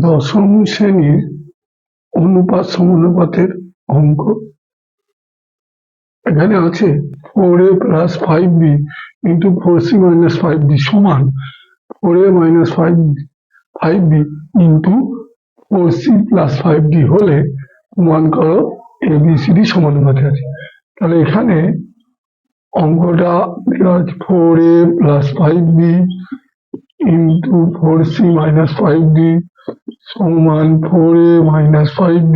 দশম শ্রেণীর অনুপাত সমানুপাতের অঙ্ক। এখানে আছে 4a + 5b × 4c - 5d সমান 4a - 5b × 4c + 5d হলে প্রমাণ করো ABCD সমানুপাতে আছে। তাহলে এখানে অঙ্কটা 4a + 5b × 4c - 5d সমান 4a - 5b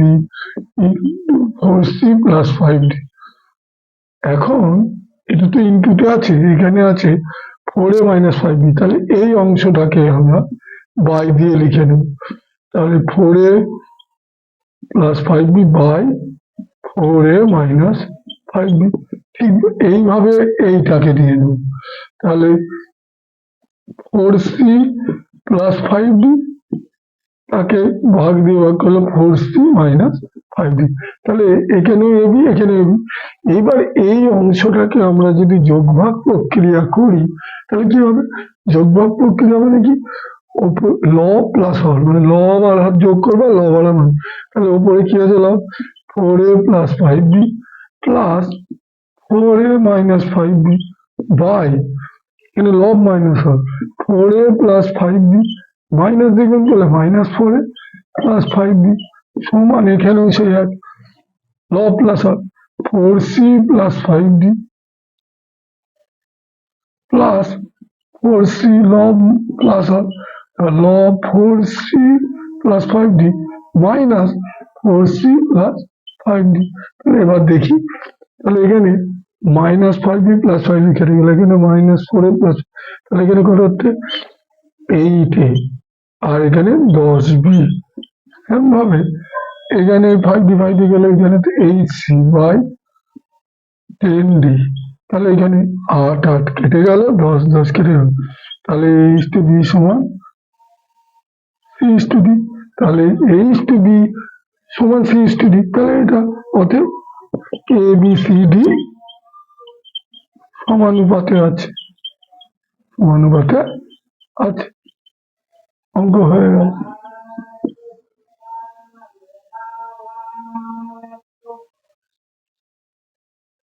× 4c + 5d। এখন এটা তো ইনটুতে আছে, এখানে আছে 4a - 5b, তাহলে এই অংশটাকে আমরা বাই দিয়ে লিখে নেব। তাহলে 4a + 5b by 4a - 5b, ঠিক এইভাবে এইটাকে দিয়ে নেব। তাহলে 4c + 5d তাকে ভাগ দিয়ে ভাগ করলাম 4c - 5d, তাহলে এখানেও এবি এখানেও এবি। এইবার এই অংশটাকে আমরা যদি যোগভাগ প্রক্রিয়া করি তাহলে কি হবে? যোগভাগ প্রক্রিয়া মানে কি? লব প্লাস হর, মানে লব আর হর যোগ করবা, লব আর হর। তাহলে উপরে কি আছে? লব 4a + 5b plus 4a - 5b by, এখানে লব মাইনাস হর, 4a + 5b মাইনাস দেখবেন বলে -4a + 5b সমান, এখানেও সেই এক লব প্লাস হর 4c + 5d প্লাস 4c লব প্লাস হর লব 4c + 5d minus 4c + 5d। তাহলে এবার দেখি, তাহলে এখানে -5b + 5b কেটে গেল, এখানে -4a প্লাস, তাহলে এখানে কত হচ্ছে 8a আর এখানে 10b। এমনভাবে এখানে 5d গেলে এখানে 8c বাই 10d, তাহলে এখানে 8 8 কেটে গেল, 10 10 কেটে গেল, তাহলে a/b সমান c/d, তাহলে a/b সমান c/d, তাহলে এটা অতএব ABCD সমানুপাতে আছে, অঙ্ক হয়ে গেল।